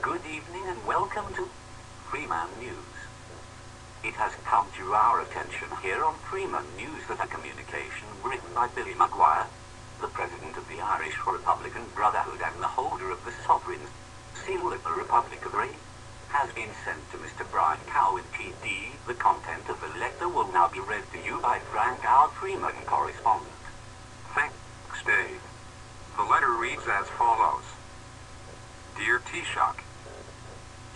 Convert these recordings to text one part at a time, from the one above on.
Good evening and welcome to Freeman News. It has come to our attention here on Freeman News that a communication written by Billy Maguire, the President of the Irish Republican Brotherhood and the holder of the Sovereign Seal of the Republic of Ireland, has been sent to Mr. Brian Cowen, TD. The content of the letter will now be read to you by Frank, our Freeman correspondent. Thanks, Dave. The letter reads as follows. Dear Taoiseach,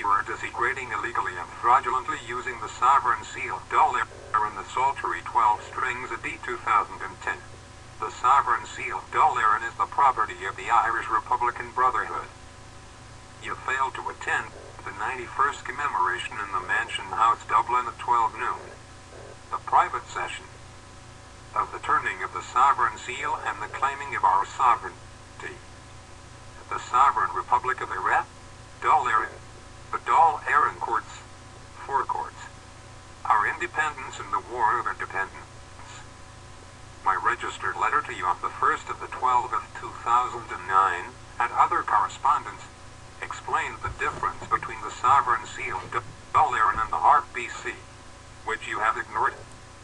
you are desecrating illegally and fraudulently using the sovereign seal dollar in the Psaltery 12 strings of D 2010. The sovereign seal dollar is the property of the Irish Republican Brotherhood. You failed to attend the 91st commemoration in the Mansion House, Dublin at 12 noon. The private session of the turning of the sovereign seal and the claiming of our sovereignty. The Sovereign Republic of Ireland, the Dáil Éireann courts, four courts, our independence in the War of Independence. My registered letter to you on the 1st of the 12th of 2009 and other correspondence explained the difference between the sovereign seal Dáil Éireann and the Harp BC, which you have ignored.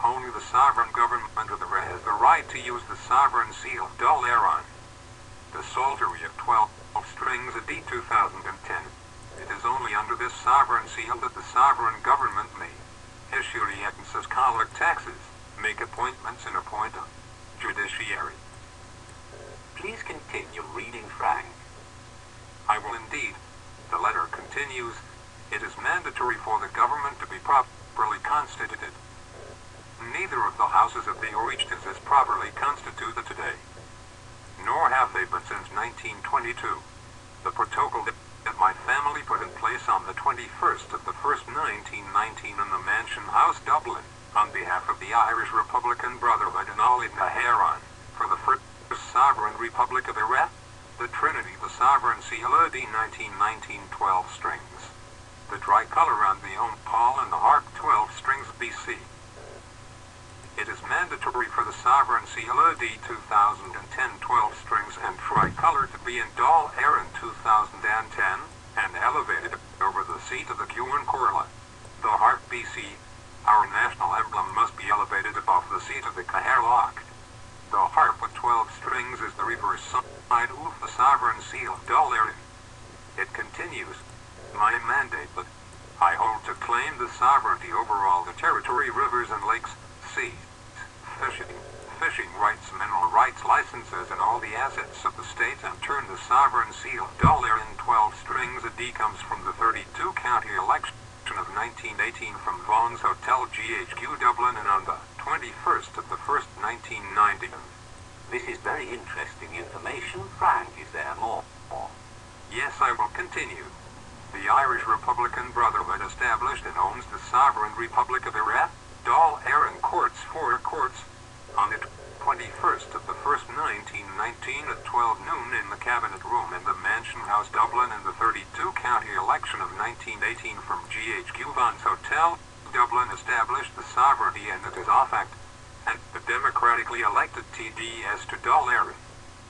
Only the sovereign government of the has the right to use the sovereign seal Dáil Éireann. The Psaltery of 12 strings of D 2010. It is only under this sovereign seal that the sovereign government may issue licenses, collect taxes, make appointments and appoint a judiciary. Please continue reading, Frank. I will indeed. The letter continues. It is mandatory for the government to be properly constituted. Neither of the houses of the Oireachtas is properly constituted today, nor have they been since 1922. The protocol that my family put in place on the 21st of the 1st 1919 in the Mansion House, Dublin, on behalf of the Irish Republican Brotherhood and all in Éireann, for the first sovereign Republic of Ireland, the Trinity, the Sovereign Seal of D 1919 12 strings, the tricolour on the Own Paul and the Harp 12 strings BC. It is mandatory for the Sovereign Seal of D 2010 12 strings and tricolour to be in Dáil Éireann 2010 and elevated over the seat of the Cowen Corla. The Harp BC, our national emblem, must be elevated above the seat of the Caherloch. The harp with 12 strings is the reverse side of the Sovereign Seal Dáil Éireann. It continues, my mandate that I hold to claim the sovereignty over all the territory, rivers and lakes, seas, fishing rights, mineral rights, licenses, and all the assets of the state, and turn the sovereign seal Dáil Éireann 12 strings a D comes from the 32 county election of 1918 from Vaughan's Hotel GHQ Dublin and on the 21st of the 1st 1990. This is very interesting information, Frank. Is there more? Yes, I will continue. The Irish Republican Brotherhood established and owns the Sovereign Republic of Ireland, Dáil Éireann courts, four courts, on the 21st of the 1st 1919 at 12 noon in the Cabinet Room in the Mansion House, Dublin, in the 32 county election of 1918 from GHQ Vaughan's Hotel, Dublin, established the sovereignty and it is off act, and the democratically elected TDS to Dáil Éireann.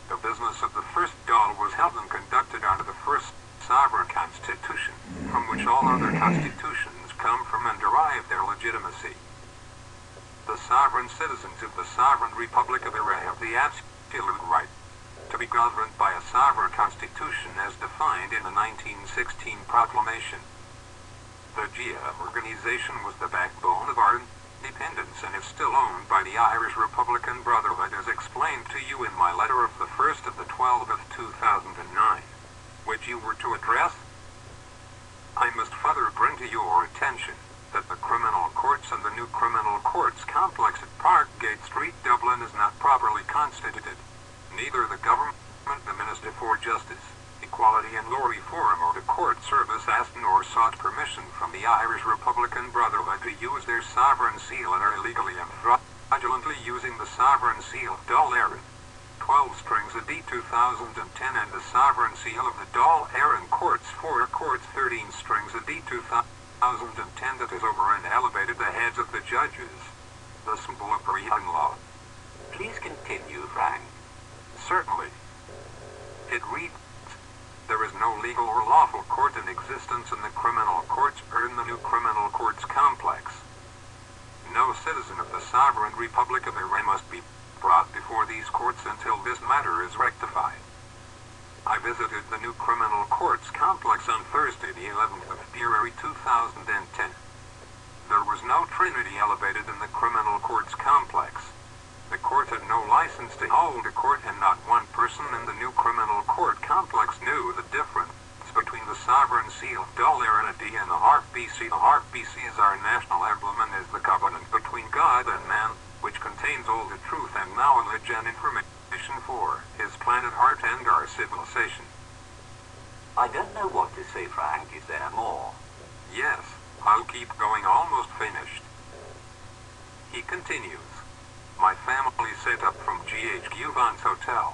The business of the first Dáil was held and conducted under the first sovereign constitution, from which all other constitutions come from and derive their legitimacy. The sovereign citizens of the Sovereign Republic of Ireland have the absolute right to be governed by a sovereign constitution as defined in the 1916 proclamation. The GIA organization was the backbone of our independence and is still owned by the Irish Republican Brotherhood, as explained to you in my letter of the 1st of the 12th of 2009, which you were to address. I must further bring to your attention that the criminal courts and the new criminal courts complex at Parkgate Street, Dublin, is not properly constituted. Neither the government, the Minister for Justice, Equality and Law Reform or the court service asked nor sought permission from the Irish Republican Brotherhood to use their sovereign seal and are illegally and fraudulently using the sovereign seal Dáil Éireann 12 strings of D 2010 and the sovereign seal of the Dáil Éireann courts, four courts, 13 strings of D 2010 that is over and elevated the heads of the judges, the symbol of Brian law. Please continue, Frank. Certainly. It reads, there is no legal or lawful court in existence in the criminal courts or in the new criminal courts complex. No citizen of the Sovereign Republic of Iran must be brought before these courts until this matter is rectified. I visited the new criminal courts complex on Thursday, the 11th of February 2010. There was no Trinity elevated in the criminal courts complex. The court had no license to hold a court, and not one person in the new criminal court complex knew the difference between the sovereign seal of Dol Aranadi and the harp BC. The harp BC is our national emblem and is the covenant between God and man, which contains all the truth and knowledge and information for his planet Heart and our civilization. I don't know what to say, Frank. Is there more? Yes, I'll keep going. Almost finished. He continues. My family set up from GHQ Vance Hotel,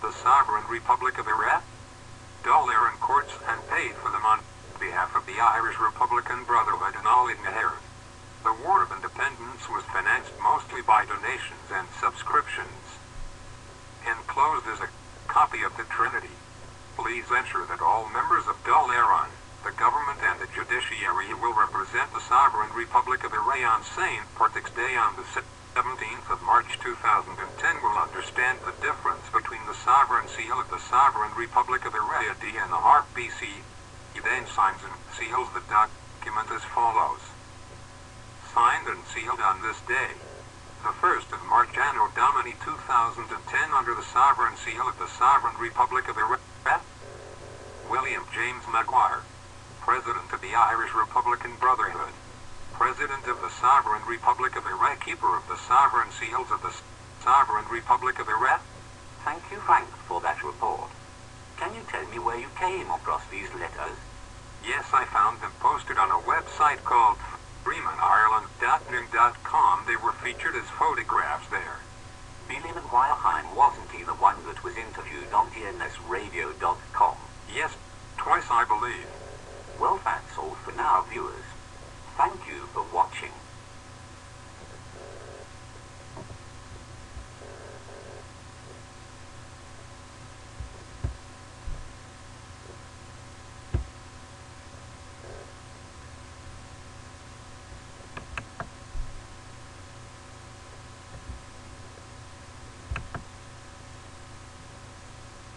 the Sovereign Republic of Iran, Dol Aran courts, and paid for them on behalf of the Irish Republican Brotherhood and all inherent. The War of Independence was financed mostly by donations and subscriptions. Enclosed is a copy of the Trinity. Please ensure that all members of Dol Aran, the government and the judiciary will represent the Sovereign Republic of Iran on St. Patrick's Day on the 17th of March 2010 will understand the difference between the sovereign seal of the Sovereign Republic of Iran and the harp BC. He then signs and seals the document as follows. Signed and sealed on this day, the 1st of March Anno Domini 2010, under the sovereign seal of the Sovereign Republic of Iran, William James Maguire, President of the Irish Republican Brotherhood, President of the Sovereign Republic of Iran, Keeper of the Sovereign Seals of the Sovereign Republic of Iran. Thank you, Frank, for that report. Can you tell me where you came across these letters? Yes, I found them posted on a website called freemanireland.ning.com. They were featured as photographs there. Billy Maguire, wasn't he the one that was interviewed on tnsradio.com? Yes, twice I believe. Well, that's all for now, viewers.